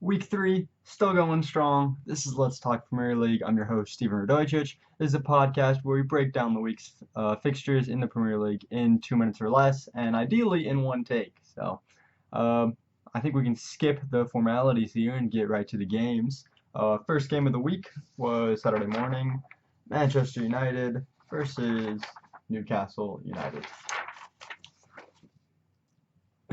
Week 3, still going strong. This is Let's Talk Premier League. I'm your host, Steven Radojicic. This is a podcast where we break down the week's fixtures in the Premier League in 2 minutes or less, and ideally in one take. So, um, I think we can skip the formalities here and get right to the games. First game of the week was Saturday morning, Manchester United versus Newcastle United.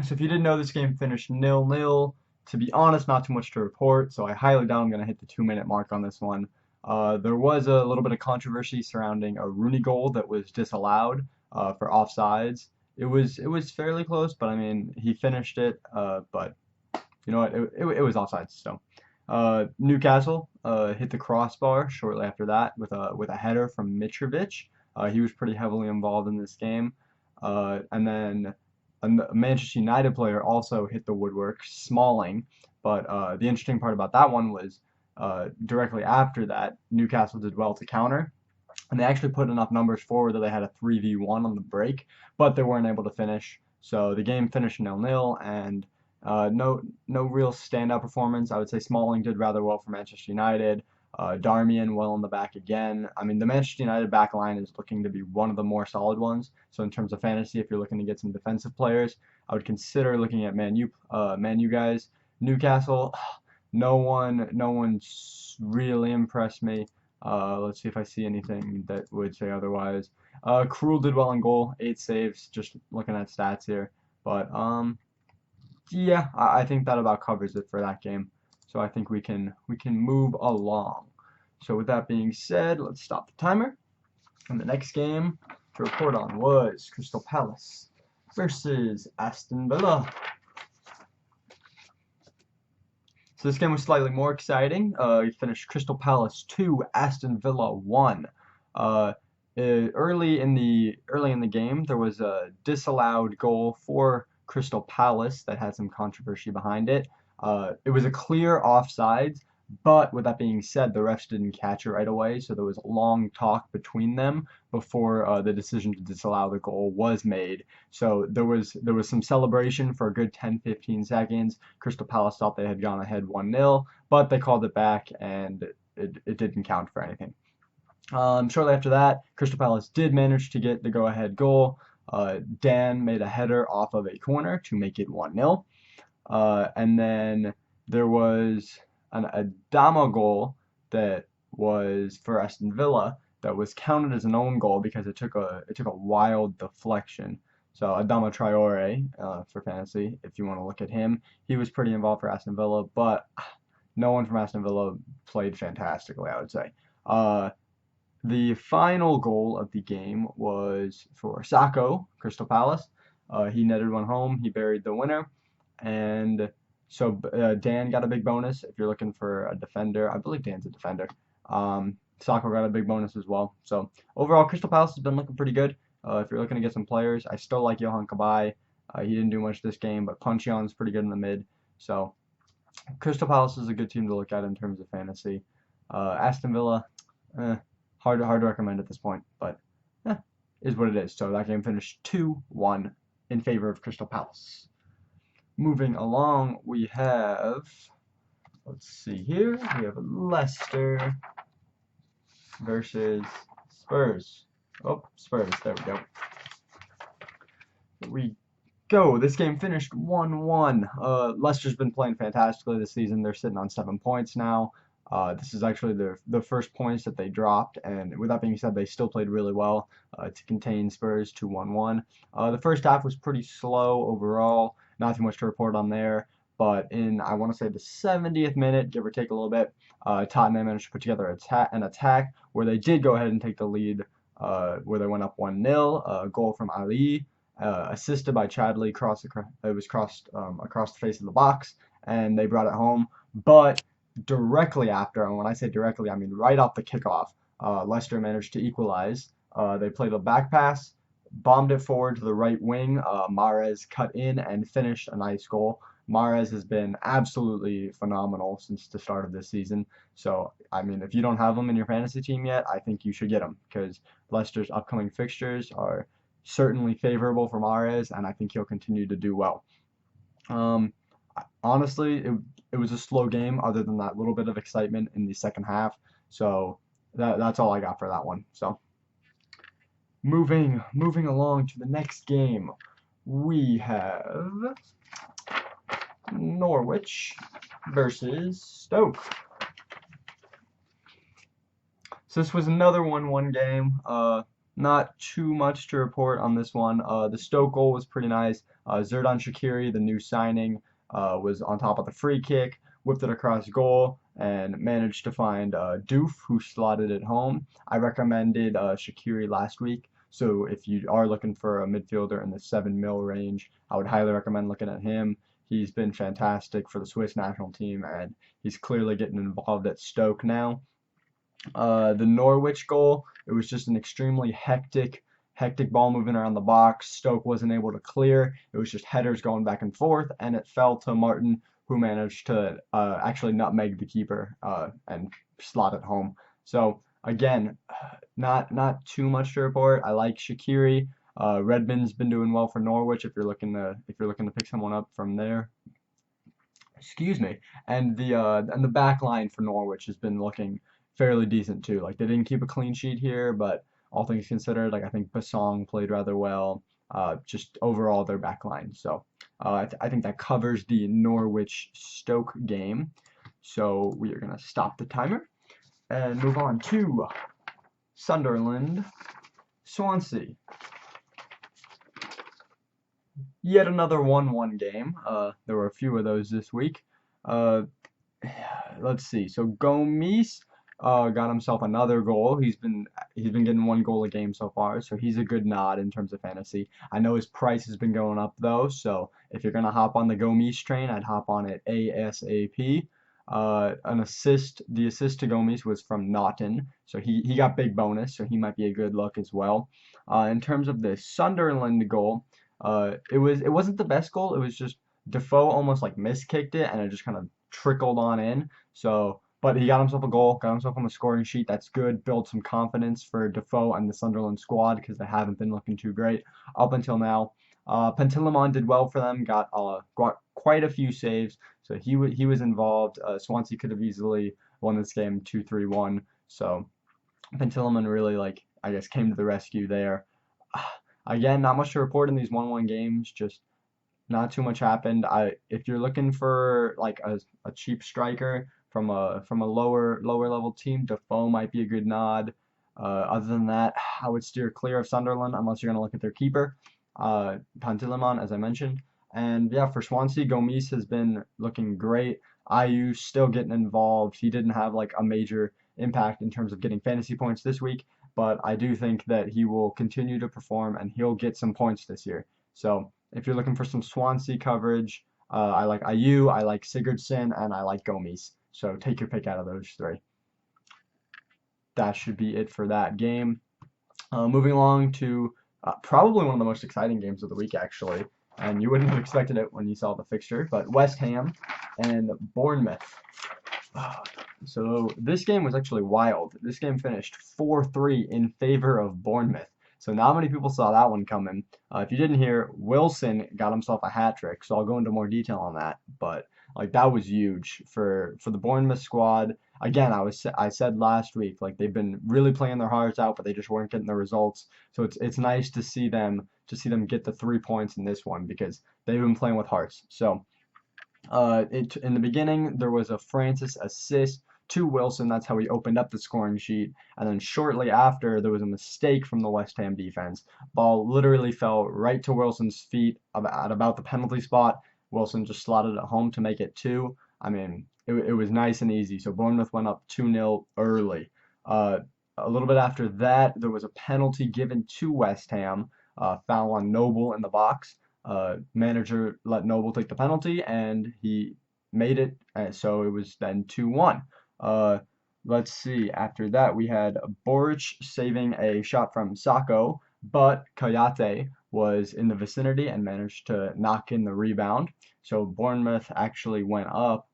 So if you didn't know, this game finished 0-0. To be honest, not too much to report, so I highly doubt I'm going to hit the 2 minute mark on this one. There was a little bit of controversy surrounding a Rooney goal that was disallowed for offsides. It was fairly close, but I mean he finished it. But you know what? It was offsides. So Newcastle hit the crossbar shortly after that with a header from Mitrovic. He was pretty heavily involved in this game, and then a Manchester United player also hit the woodwork, Smalling. But the interesting part about that one was directly after that, Newcastle did well to counter, and they actually put enough numbers forward that they had a 3v1 on the break, but they weren't able to finish. So the game finished 0-0, and no real standout performance. I would say Smalling did rather well for Manchester United. Darmian well in the back again. I mean, the Manchester United back line is looking to be one of the more solid ones. So in terms of fantasy, if you're looking to get some defensive players, I would consider looking at Man U guys. Newcastle, no one's really impressed me. Let's see if I see anything that would say otherwise. Krul did well in goal, 8 saves. Just looking at stats here, but yeah, I think that about covers it for that game. So I think we can move along. So with that being said, let's stop the timer. And the next game to report on was Crystal Palace versus Aston Villa. So this game was slightly more exciting. We finished Crystal Palace 2, Aston Villa 1. Early in the game, there was a disallowed goal for Crystal Palace that had some controversy behind it. It was a clear offsides, but with that being said, the refs didn't catch it right away, so there was a long talk between them before the decision to disallow the goal was made. So there was some celebration for a good 10-15 seconds. Crystal Palace thought they had gone ahead 1-0, but they called it back and it didn't count for anything. Shortly after that, Crystal Palace did manage to get the go-ahead goal. Dan made a header off of a corner to make it 1-0. And then there was an Adama goal that was for Aston Villa that was counted as an own goal because it took a wild deflection. So Adama Traore for fantasy, if you want to look at him, he was pretty involved for Aston Villa, but no one from Aston Villa played fantastically, I would say. The final goal of the game was for Sacco, Crystal Palace. He netted one home. He buried the winner. And so Dan got a big bonus if you're looking for a defender. I believe Dan's a defender. Sacco got a big bonus as well. So overall, Crystal Palace has been looking pretty good. If you're looking to get some players, I still like Johan Cabaye. He didn't do much this game, but Puncheon's pretty good in the mid. So Crystal Palace is a good team to look at in terms of fantasy. Aston Villa, hard to recommend at this point, but is what it is. So that game finished 2-1 in favor of Crystal Palace. Moving along, we have, let's see here, we have Leicester versus Spurs. Oh, Spurs, there we go. Here we go. This game finished 1-1. Leicester's been playing fantastically this season. They're sitting on 7 points now. This is actually the first points that they dropped, and with that being said, they still played really well to contain Spurs to 1-1. The first half was pretty slow overall, not too much to report on there, but in, I want to say, the 70th minute, give or take a little bit, Tottenham managed to put together an attack where they did go ahead and take the lead, where they went up 1-0, a goal from Ali, assisted by Chadley, it was crossed across the face of the box, and they brought it home, but directly after, and when I say directly, I mean right off the kickoff, Leicester managed to equalize. They played a back pass, bombed it forward to the right wing. Mahrez cut in and finished a nice goal. Mahrez has been absolutely phenomenal since the start of this season. So, I mean, if you don't have him in your fantasy team yet, I think you should get him because Leicester's upcoming fixtures are certainly favorable for Mahrez, and I think he'll continue to do well. Honestly, it was a slow game other than that little bit of excitement in the second half. So that's all I got for that one. So moving along to the next game, we have Norwich versus Stoke. So this was another 1-1 game. Not too much to report on this one. The Stoke goal was pretty nice. Xherdan Shaqiri, the new signing, was on top of the free kick, whipped it across goal, and managed to find Doof, who slotted it home. I recommended Shaqiri last week, so if you are looking for a midfielder in the 7 mil range, I would highly recommend looking at him. He's been fantastic for the Swiss national team, and he's clearly getting involved at Stoke now. The Norwich goal, it was just an extremely hectic ball moving around the box. Stoke wasn't able to clear. It was just headers going back and forth, and it fell to Martin, who managed to actually nutmeg the keeper and slot it home. So again, not too much to report. I like Shaqiri. Redmond's been doing well for Norwich. If you're looking to pick someone up from there, excuse me. And the back line for Norwich has been looking fairly decent too. Like they didn't keep a clean sheet here, but all things considered, like I think Basong played rather well. Just overall their back line. So I think that covers the Norwich Stoke game. So we are gonna stop the timer and move on to Sunderland Swansea. Yet another 1-1 game. There were a few of those this week. Uh, let's see. So Gomes got himself another goal. He's been getting 1 goal a game so far, so he's a good nod in terms of fantasy. I know his price has been going up though, so if you're gonna hop on the Gomes train, I'd hop on it ASAP. The assist to Gomes was from Naughton, so he got big bonus, so he might be a good look as well. In terms of the Sunderland goal, it wasn't the best goal. It was just Defoe almost like miskicked it, and it just kind of trickled on in. So, but he got himself a goal, got himself on the scoring sheet. That's good. Build some confidence for Defoe and the Sunderland squad because they haven't been looking too great up until now. Pantilimon did well for them, got quite a few saves, so he was involved. Swansea could have easily won this game 2-3-1. So Pantilimon really I guess came to the rescue there. Again, not much to report in these 1-1 games. Just not too much happened. If you're looking for like a cheap striker from a lower level team, Defoe might be a good nod. Other than that, I would steer clear of Sunderland unless you're gonna look at their keeper, Pantilimon, as I mentioned. And yeah, for Swansea, Gomes has been looking great. IU still getting involved. He didn't have like a major impact in terms of getting fantasy points this week, but I do think that he will continue to perform and he'll get some points this year. So if you're looking for some Swansea coverage, I like IU, I like Sigurdsson, and I like Gomes. So take your pick out of those three. That should be it for that game. Moving along to probably one of the most exciting games of the week, actually. And you wouldn't have expected it when you saw the fixture, but West Ham and Bournemouth. So this game was actually wild. This game finished 4-3 in favor of Bournemouth. So not many people saw that one coming. If you didn't hear, Wilson got himself a hat trick, so I'll go into more detail on that. But like that was huge for the Bournemouth squad. Again, I said last week like they've been really playing their hearts out, but they just weren't getting the results. So it's nice to see them get the 3 points in this one because they've been playing with hearts. So in the beginning there was a Francis assist to Wilson. That's how he opened up the scoring sheet. And then shortly after, there was a mistake from the West Ham defense. Ball literally fell right to Wilson's feet at about the penalty spot. Wilson just slotted it home to make it 2. I mean, it was nice and easy. So Bournemouth went up 2-0 early. A little bit after that, there was a penalty given to West Ham. Foul on Noble in the box. Manager let Noble take the penalty, and he made it. So it was then 2-1. Let's see. After that, we had Boric saving a shot from Sacco, but Kayate was in the vicinity and managed to knock in the rebound. So Bournemouth actually went up.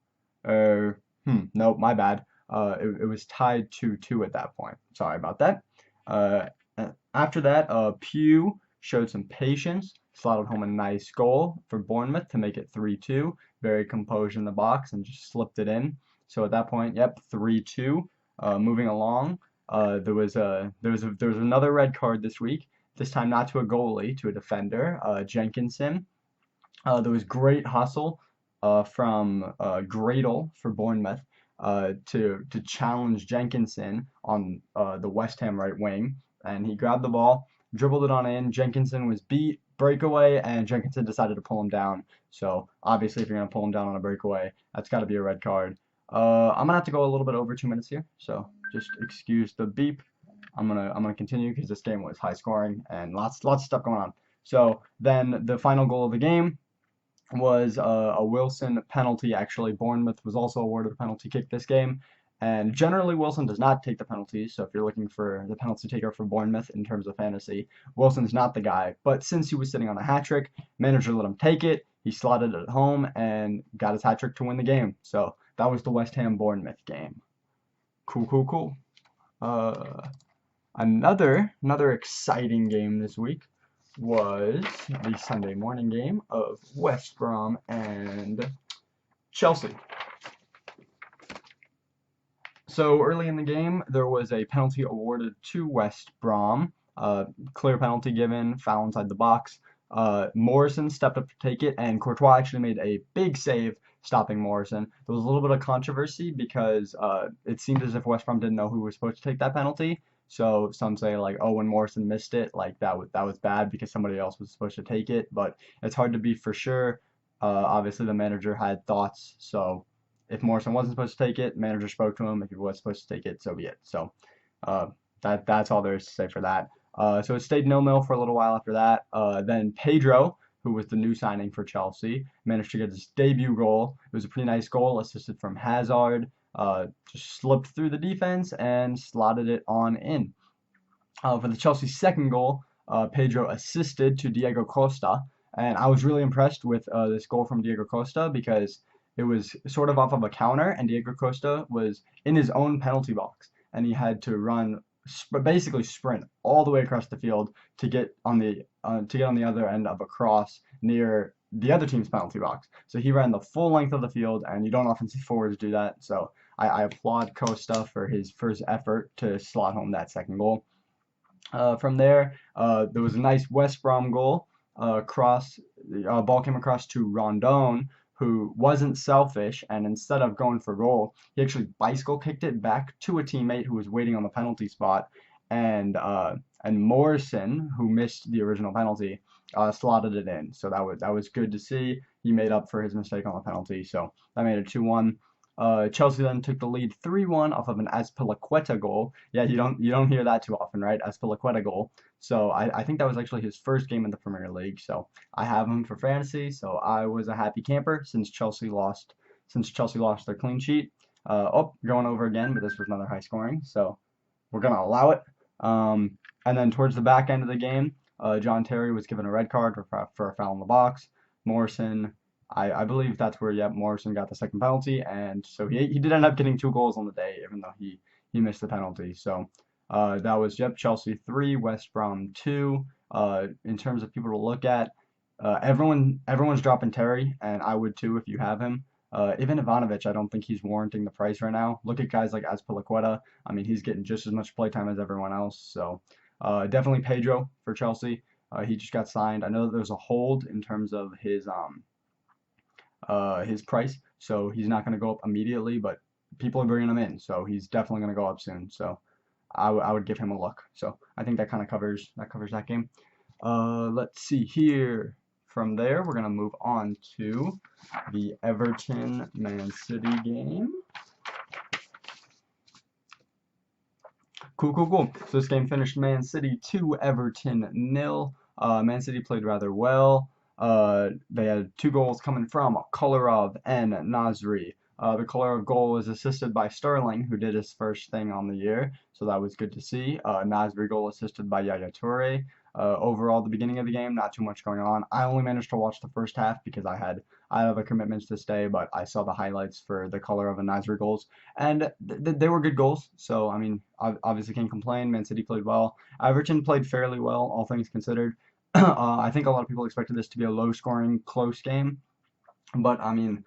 Nope, my bad. It was tied 2-2 at that point. Sorry about that. After that, Pugh showed some patience, slotted home a nice goal for Bournemouth to make it 3-2. Very composed in the box and just slipped it in. So at that point, yep, 3-2. Moving along, there was another red card this week. This time not to a goalie, to a defender, Jenkinson. There was great hustle from Gradle for Bournemouth to challenge Jenkinson on the West Ham right wing, and he grabbed the ball, dribbled it on in. Jenkinson was beat, breakaway, and Jenkinson decided to pull him down. So obviously, if you're gonna pull him down on a breakaway, that's got to be a red card. I'm gonna have to go a little bit over 2 minutes here, so just excuse the beep. I'm gonna continue because this game was high scoring and lots of stuff going on. So then the final goal of the game was a Wilson penalty. Actually, Bournemouth was also awarded a penalty kick this game. And generally, Wilson does not take the penalties. So if you're looking for the penalty taker for Bournemouth in terms of fantasy, Wilson's not the guy. But since he was sitting on a hat trick, manager let him take it. He slotted it home and got his hat trick to win the game. So that was the West Ham Bournemouth game. Cool. Another exciting game this week was the Sunday morning game of West Brom and Chelsea. So early in the game, there was a penalty awarded to West Brom. Clear penalty given, foul inside the box. Morrison stepped up to take it, and Courtois actually made a big save stopping Morrison. There was a little bit of controversy because it seemed as if West Brom didn't know who was supposed to take that penalty. So some say like, oh, when Morrison missed it, like that was bad because somebody else was supposed to take it. But it's hard to be for sure. Obviously, the manager had thoughts. So if Morrison wasn't supposed to take it, manager spoke to him. If he was supposed to take it, so be it. So that's all there is to say for that. So it stayed 0-0 for a little while after that. Then Pedro, who was the new signing for Chelsea, managed to get his debut goal. It was a pretty nice goal, assisted from Hazard. Just slipped through the defense and slotted it on in. For the Chelsea second goal, Pedro assisted to Diego Costa, and I was really impressed with this goal from Diego Costa because it was sort of off of a counter, and Diego Costa was in his own penalty box, and he had to run, basically sprint all the way across the field to get on the other end of a cross near the other team's penalty box. So he ran the full length of the field, and you don't often see forwards do that. So I applaud Costa for his first effort to slot home that second goal. From there, there was a nice West Brom goal. Ball came across to Rondon, who wasn't selfish, and instead of going for goal, he actually bicycle kicked it back to a teammate who was waiting on the penalty spot, and Morrison, who missed the original penalty, slotted it in. So that was good to see. He made up for his mistake on the penalty, so that made it 2-1. Chelsea then took the lead 3-1 off of an Azpilicueta goal. Yeah, you don't hear that too often, right? Azpilicueta goal. So I think that was actually his first game in the Premier League. So I have him for fantasy. So I was a happy camper since Chelsea lost their clean sheet. Going over again, but this was another high scoring, so we're gonna allow it. And then towards the back end of the game, John Terry was given a red card for a foul in the box. Morrison, I believe that's where Morrison got the second penalty, and so he did end up getting 2 goals on the day, even though he missed the penalty. So that was Chelsea 3, West Brom 2. In terms of people to look at, everyone's dropping Terry, and I would too if you have him. Even Ivanovic, I don't think he's warranting the price right now. Look at guys like Azpilicueta. I mean, he's getting just as much playtime as everyone else. So definitely Pedro for Chelsea. He just got signed. I know that there's a hold in terms of his price, so he's not going to go up immediately, but people are bringing him in, so he's definitely going to go up soon. So I would give him a look. So I think that kind of covers that game. Let's see here. From there, we're going to move on to the Everton-Man City game. Cool. So this game finished Man City 2, Everton 0. Man City played rather well. They had 2 goals coming from Kolarov and Nasri. The Kolarov goal was assisted by Sterling, who did his first thing on the year, so that was good to see. Nasri goal assisted by Yaya Toure. Overall, the beginning of the game, not too much going on. I only managed to watch the first half because I had other commitments to stay, but I saw the highlights for the Kolarov and Nasri goals, and they were good goals. So I mean, I obviously can't complain. Man City played well. Everton played fairly well, all things considered. I think a lot of people expected this to be a low-scoring, close game, but I mean,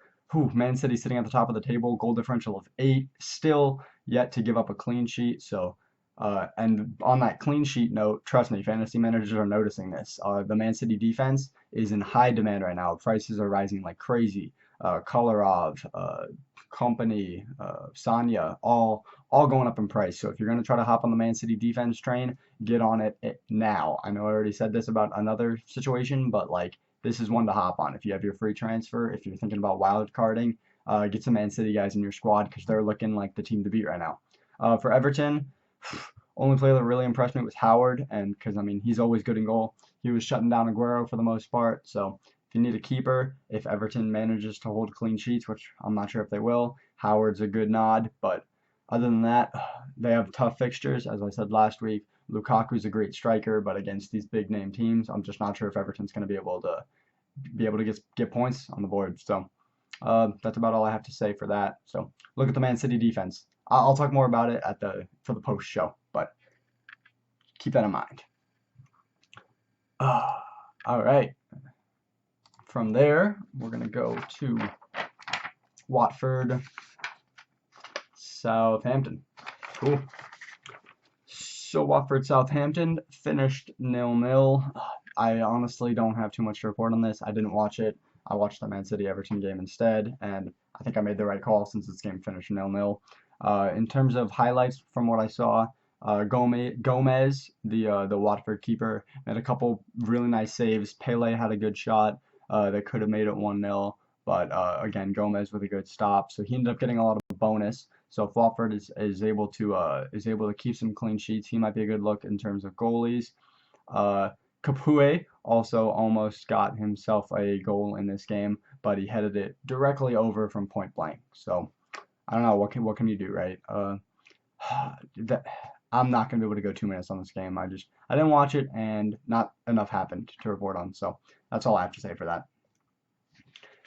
Man City sitting at the top of the table, goal differential of 8, still yet to give up a clean sheet. So, and on that clean sheet note, trust me, fantasy managers are noticing this. The Man City defense is in high demand right now. Prices are rising like crazy. Kolarov, Company, Sanya, all going up in price. So if you're going to try to hop on the Man City defense train, get on it now. I know I already said this about another situation, but like this is one to hop on. If you have your free transfer, if you're thinking about wild carding, get some Man City guys in your squad because they're looking like the team to beat right now. For Everton, only player that really impressed me was Howard, and because I mean he's always good in goal. He was shutting down Aguero for the most part. So if you need a keeper, if Everton manages to hold clean sheets, which I'm not sure if they will, Howard's a good nod. But other than that, they have tough fixtures. As I said last week, Lukaku's a great striker, but against these big name teams, I'm just not sure if Everton's going to be able to get points on the board. So that's about all I have to say for that. So look at the Man City defense. I'll talk more about it for the post show, but keep that in mind. All right. From there, we're gonna go to Watford, Southampton. Cool. So Watford Southampton finished 0-0. I honestly don't have too much to report on this. I didn't watch it. I watched the Man City Everton game instead, and I think I made the right call since this game finished 0-0. In terms of highlights from what I saw, Gomez, the Watford keeper, made a couple really nice saves. Pele had a good shot that could have made it 1-0, but again, Gomez with a good stop, so he ended up getting a lot of bonus. So if Watford is able to keep some clean sheets, he might be a good look in terms of goalies. Capoue also almost got himself a goal in this game, but he headed it directly over from point blank. So I don't know what can you do, right? I'm not gonna be able to go 2 minutes on this game. I didn't watch it, and not enough happened to report on. So that's all I have to say for that.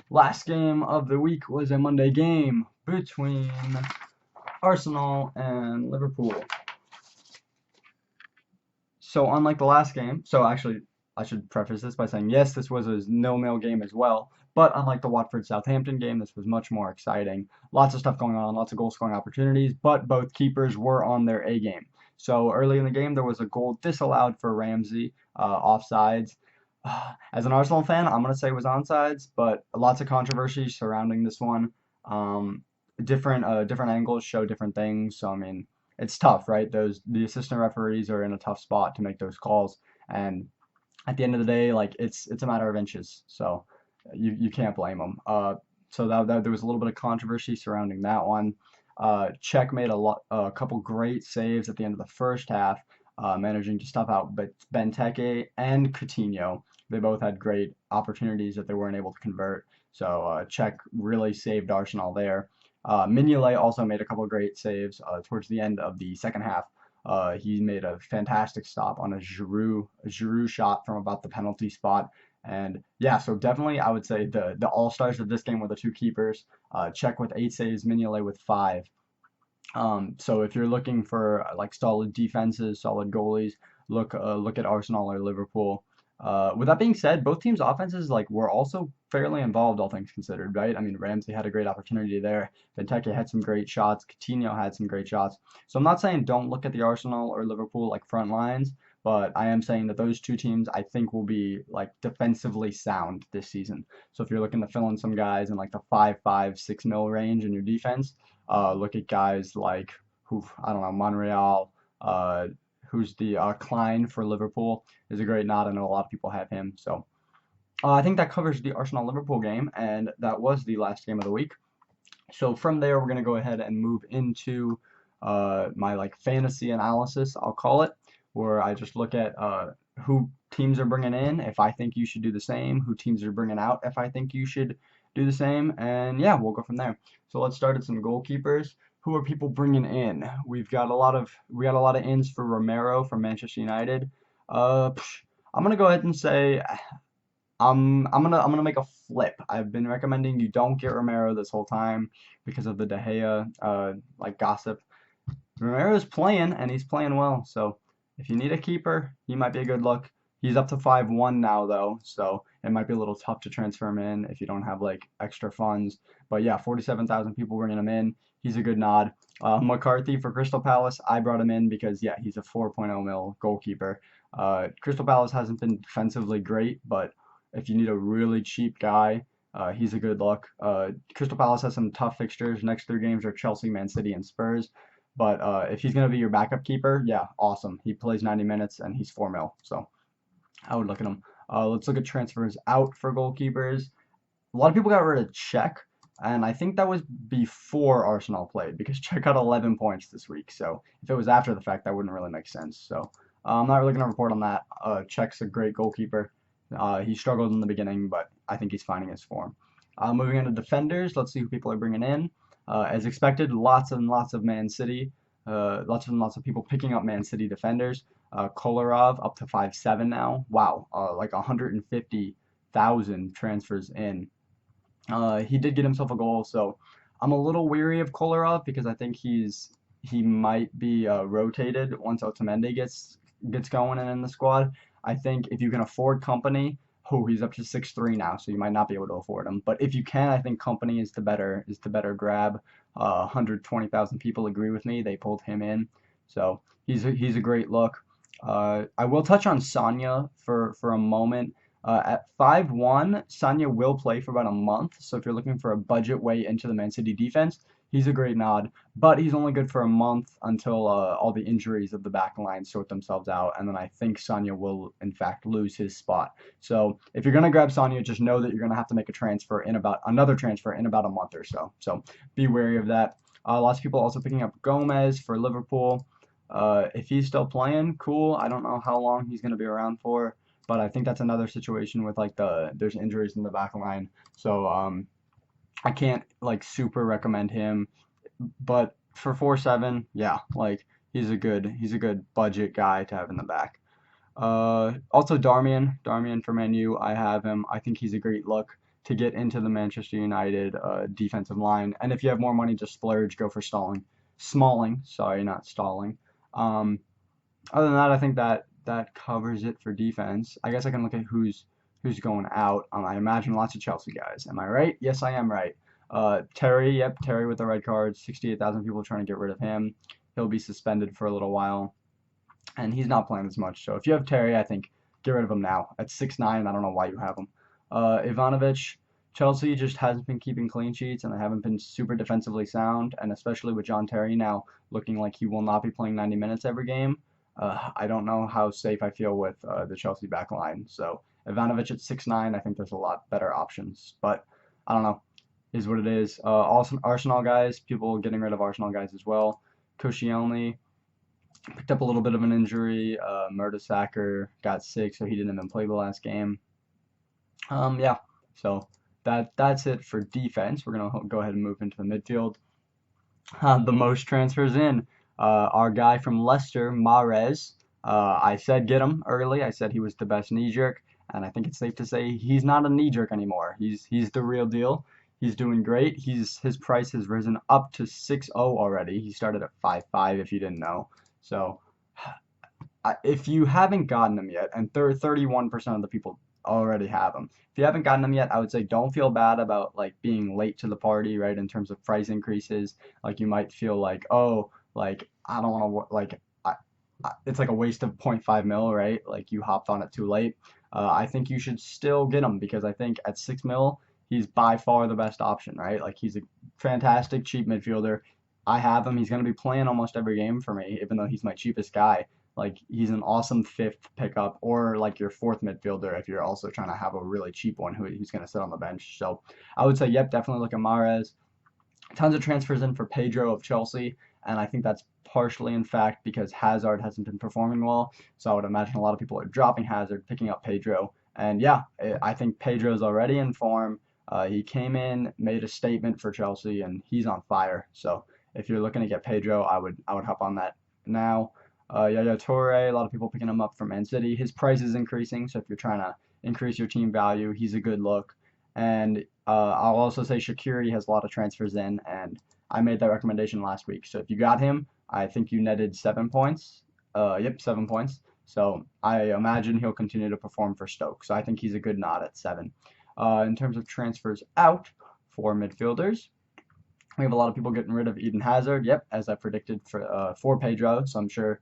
Last game of the week was a Monday game between Arsenal and Liverpool. So unlike the last game, so actually I should preface this by saying yes, this was a 0-0 game as well, but unlike the Watford Southampton game, this was much more exciting. Lots of stuff going on, lots of goal scoring opportunities, but both keepers were on their A game. So early in the game, there was a goal disallowed for Ramsey, offsides. As an Arsenal fan, I'm gonna say it was onside, but lots of controversy surrounding this one. Different angles show different things. So I mean, it's tough, right? The assistant referees are in a tough spot to make those calls, and at the end of the day, like it's a matter of inches. So you can't blame them. So that there was a little bit of controversy surrounding that one. Czech made a couple great saves at the end of the first half, managing to stuff out but Benteke and Coutinho. They both had great opportunities that they weren't able to convert. So Czech really saved Arsenal there. Mignolet also made a couple of great saves towards the end of the second half. He made a fantastic stop on a Giroud shot from about the penalty spot. And yeah, so definitely I would say the all-stars of this game were the two keepers. Czech with 8 saves, Mignolet with 5. So if you're looking for like solid defenses, solid goalies, look at Arsenal or Liverpool. With that being said, both teams' offenses like were also fairly involved, all things considered, right? I mean, Ramsey had a great opportunity there. Benteke had some great shots. Coutinho had some great shots. So I'm not saying don't look at the Arsenal or Liverpool like front lines, but I am saying that those two teams I think will be like defensively sound this season. So if you're looking to fill in some guys in like the 5, 6 mil range in your defense, look at guys like I don't know, Monreal, who's the Klein for Liverpool is a great nod. I know a lot of people have him. So I think that covers the Arsenal Liverpool game, and that was the last game of the week. So from there, we're gonna go ahead and move into my like fantasy analysis, I'll call it, where I just look at who teams are bringing in, if I think you should do the same, who teams are bringing out, if I think you should do the same, and yeah, we'll go from there. So let's start at some goalkeepers. Who are people bringing in? We got a lot of ins for Romero from Manchester United. I'm gonna go ahead and say I'm gonna make a flip. I've been recommending you don't get Romero this whole time because of the De Gea like gossip. Romero's playing and he's playing well, so if you need a keeper, he might be a good look. He's up to 5-1 now though, so it might be a little tough to transfer him in if you don't have like extra funds. But yeah, 47,000 people bringing him in. He's a good nod. McCarthy for Crystal Palace, I brought him in because yeah, he's a 4.0 mil goalkeeper. Crystal Palace hasn't been defensively great, but if you need a really cheap guy, he's a good look. Crystal Palace has some tough fixtures. Next three games are Chelsea, Man City, and Spurs. But if he's going to be your backup keeper, yeah, awesome. He plays 90 minutes and he's 4 mil. So I would look at him. Let's look at transfers out for goalkeepers. A lot of people got rid of Czech, and I think that was before Arsenal played because Czech got 11 points this week. So if it was after the fact, that wouldn't really make sense. So I'm not really going to report on that. Czech's a great goalkeeper. He struggled in the beginning, but I think he's finding his form. Moving into defenders, let's see who people are bringing in. As expected, lots and lots of Man City. Lots and lots of people picking up Man City defenders. Kolarov up to 5.7 now. Wow, like 150,000 transfers in. He did get himself a goal, so I'm a little weary of Kolarov because I think he might be rotated once Otamendi gets going and in the squad. I think if you can afford Company, he's up to 6.3 now, so you might not be able to afford him. But if you can, I think Company is the better grab. 120,000 people agree with me. They pulled him in, so he's a great look. I will touch on Sanya for a moment. At 5.1, Sanya will play for about a month. So if you're looking for a budget way into the Man City defense, he's a great nod. But he's only good for a month until all the injuries of the back line sort themselves out. And then I think Sanya will, in fact, lose his spot. So if you're going to grab Sanya, just know that you're going to have to make another transfer in about a month or so. So be wary of that. Lots of people also picking up Gomez for Liverpool. If he's still playing, cool. I don't know how long he's going to be around for. But I think that's another situation with like there's injuries in the back line. So I can't like super recommend him. But for 4.7, yeah, like he's a good budget guy to have in the back. Also Darmian for Man U, I have him. I think he's a great look to get into the Manchester United defensive line. And if you have more money to splurge, go for Smalling, sorry, not Stalling. Other than that, I think that covers it for defense. I guess I can look at who's going out. I imagine lots of Chelsea guys. Am I right? Yes, I am right. Terry, yep, Terry with the red card. 68,000 people trying to get rid of him. He'll be suspended for a little while, and he's not playing as much. So if you have Terry, I think get rid of him now. At 6.9, I don't know why you have him. Ivanovic, Chelsea just hasn't been keeping clean sheets, and they haven't been super defensively sound, and especially with John Terry now looking like he will not be playing 90 minutes every game. I don't know how safe I feel with the Chelsea back line. So Ivanovic at 6.9, I think there's a lot better options. But I don't know. Is what it is. Also, Arsenal guys, people getting rid of Arsenal guys as well. Koscielny picked up a little bit of an injury. Mertesacker got sick, so he didn't even play the last game. Yeah. So that's it for defense. We're gonna go ahead and move into the midfield. The most transfers in. Our guy from Leicester, Mahrez, I said get him early. I said he was the best knee jerk, and I think it's safe to say he's not a knee jerk anymore. He's the real deal. He's doing great. His price has risen up to 6.0 already. He started at 5.5 if you didn't know. So if you haven't gotten him yet, and 31% of the people already have him. If you haven't gotten him yet, I would say don't feel bad about like being late to the party, right? In terms of price increases, like you might feel like, oh, like I don't want to like it's like a waste of 0.5 mil, right? Like you hopped on it too late. I think you should still get him because I think at 6 mil, he's by far the best option, right? Like he's a fantastic cheap midfielder. I have him. He's going to be playing almost every game for me, even though he's my cheapest guy. Like he's an awesome fifth pickup or like your fourth midfielder if you're also trying to have a really cheap one who's going to sit on the bench. So I would say, yep, definitely look at Mahrez. Tons of transfers in for Pedro of Chelsea, and I think that's partially in fact because Hazard hasn't been performing well. So I would imagine a lot of people are dropping Hazard, picking up Pedro. And yeah, I think Pedro's already in form. He came in, made a statement for Chelsea, and he's on fire. So if you're looking to get Pedro, I would hop on that now. Yaya Toure, a lot of people picking him up from Man City. His price is increasing, so if you're trying to increase your team value, he's a good look. And I'll also say Shaqiri has a lot of transfers in, and I made that recommendation last week. So if you got him, I think you netted 7 points. Yep, 7 points. So I imagine he'll continue to perform for Stoke. So I think he's a good nod at 7. In terms of transfers out for midfielders, we have a lot of people getting rid of Eden Hazard. Yep, as I predicted for Pedro. So I'm sure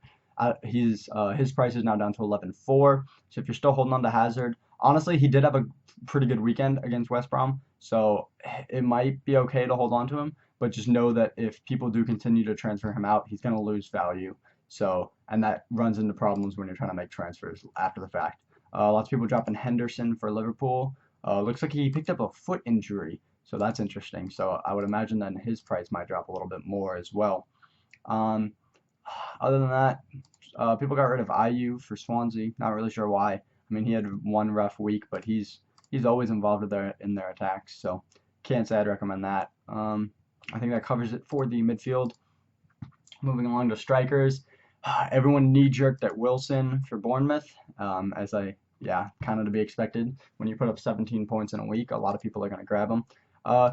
his price is now down to 11.4. So if you're still holding on to Hazard, honestly, he did have a pretty good weekend against West Brom. So it might be okay to hold on to him, but just know that if people do continue to transfer him out, he's going to lose value. So, and that runs into problems when you're trying to make transfers after the fact. Lots of people dropping Henderson for Liverpool. Looks like he picked up a foot injury, so that's interesting. So I would imagine then his price might drop a little bit more as well. Um, Other than that, people got rid of IU for Swansea. Not really sure why. I mean, he had one rough week, but he's always involved in their attacks, so can't say I'd recommend that. I think that covers it for the midfield. Moving along to strikers, everyone knee-jerked at Wilson for Bournemouth, kind of to be expected. When you put up 17 points in a week, a lot of people are going to grab him. Uh,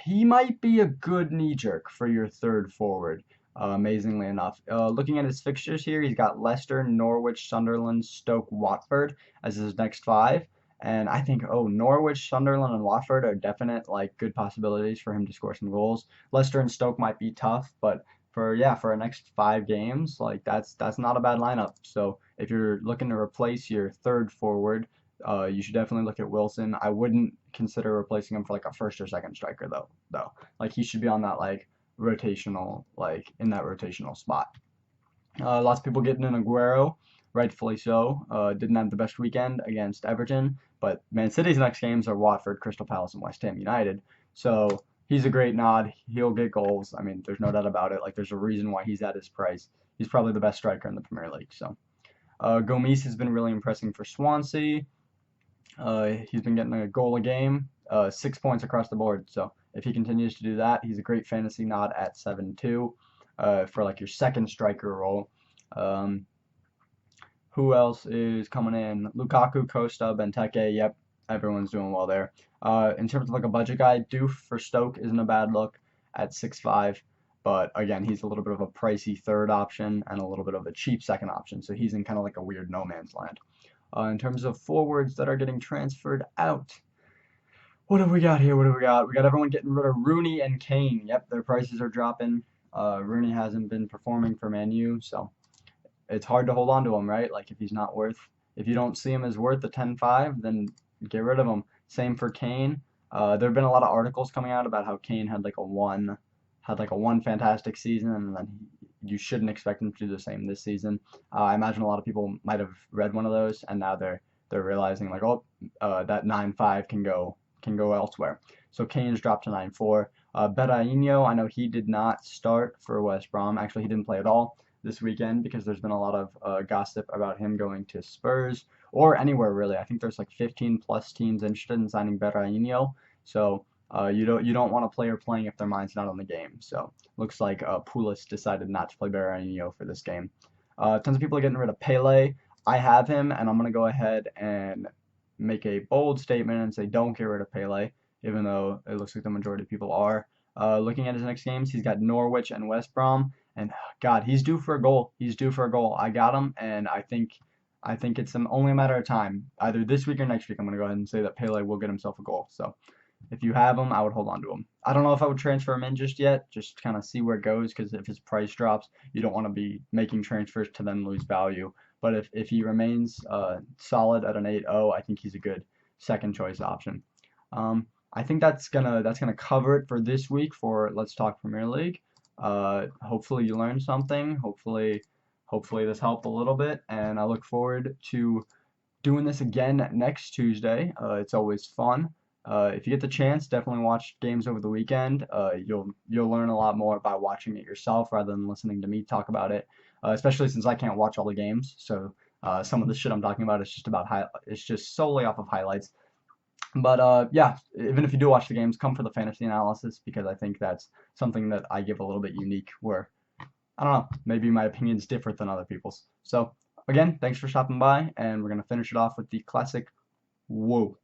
he might be a good knee-jerk for your third forward, amazingly enough. Looking at his fixtures here, he's got Leicester, Norwich, Sunderland, Stoke, Watford as his next 5. And I think, Norwich, Sunderland, and Watford are definite good possibilities for him to score some goals. Leicester and Stoke might be tough, but for our next 5 games, that's not a bad lineup. So if you're looking to replace your third forward, you should definitely look at Wilson. I wouldn't consider replacing him for a first or second striker though. He should be on that rotational in that rotational spot. Lots of people getting in Aguero, rightfully so. Didn't have the best weekend against Everton, but Man City's next games are Watford, Crystal Palace, and West Ham United. So he's a great nod. He'll get goals. I mean, there's no doubt about it. There's a reason why he's at his price. He's probably the best striker in the Premier League. So Gomes has been really impressing for Swansea. He's been getting a goal a game, 6 points across the board. So if he continues to do that, he's a great fantasy nod at 7.2 for your second striker role. Who else is coming in? Lukaku, Costa, Benteke. Yep, everyone's doing well there. In terms of a budget guy, Doof for Stoke isn't a bad look at 6.5. But again, he's a little bit of a pricey third option and a little bit of a cheap second option. So he's in kind of a weird no man's land. In terms of forwards that are getting transferred out, what have we got here? What do we got? We got everyone getting rid of Rooney and Kane. Yep, their prices are dropping. Rooney hasn't been performing for Man U, so it's hard to hold on to him, right? If you don't see him as worth the 10.5, then get rid of him. Same for Kane. There have been a lot of articles coming out about how Kane had a one fantastic season, and then you shouldn't expect him to do the same this season. I imagine a lot of people might have read one of those, and now they're realizing that 9.5 can go elsewhere. So Kane's dropped to 9.4. Berahino, I know he did not start for West Brom. Actually, he didn't play at all this weekend because there's been a lot of gossip about him going to Spurs or anywhere really. I think there's 15 plus teams interested in signing Berahino. So you don't want a player playing if their mind's not on the game. So looks like Pulis decided not to play Berahino for this game. Tons of people are getting rid of Pele. I have him, and I'm gonna go ahead and make a bold statement and say don't get rid of Pele, even though it looks like the majority of people are. Looking at his next games, he's got Norwich and West Brom, and God, he's due for a goal. He's due for a goal. I got him, and I think it's only a matter of time. Either this week or next week, I'm going to go ahead and say that Pele will get himself a goal. So if you have him, I would hold on to him. I don't know if I would transfer him in just yet, just kind of see where it goes, because if his price drops, you don't want to be making transfers to then lose value. But if he remains solid at an 8.0, I think he's a good second choice option. I think that's gonna cover it for this week for Let's Talk Premier League. Hopefully you learned something. Hopefully this helped a little bit, and I look forward to doing this again next Tuesday. It's always fun. If you get the chance, definitely watch games over the weekend. You'll learn a lot more by watching it yourself rather than listening to me talk about it. Especially since I can't watch all the games, so some of the shit I'm talking about is just solely off of highlights. But yeah, even if you do watch the games, come for the fantasy analysis, because I think that's something that I give a little bit unique, where I don't know, maybe my opinion's different than other people's. So again, thanks for stopping by, and we're gonna finish it off with the classic whoa.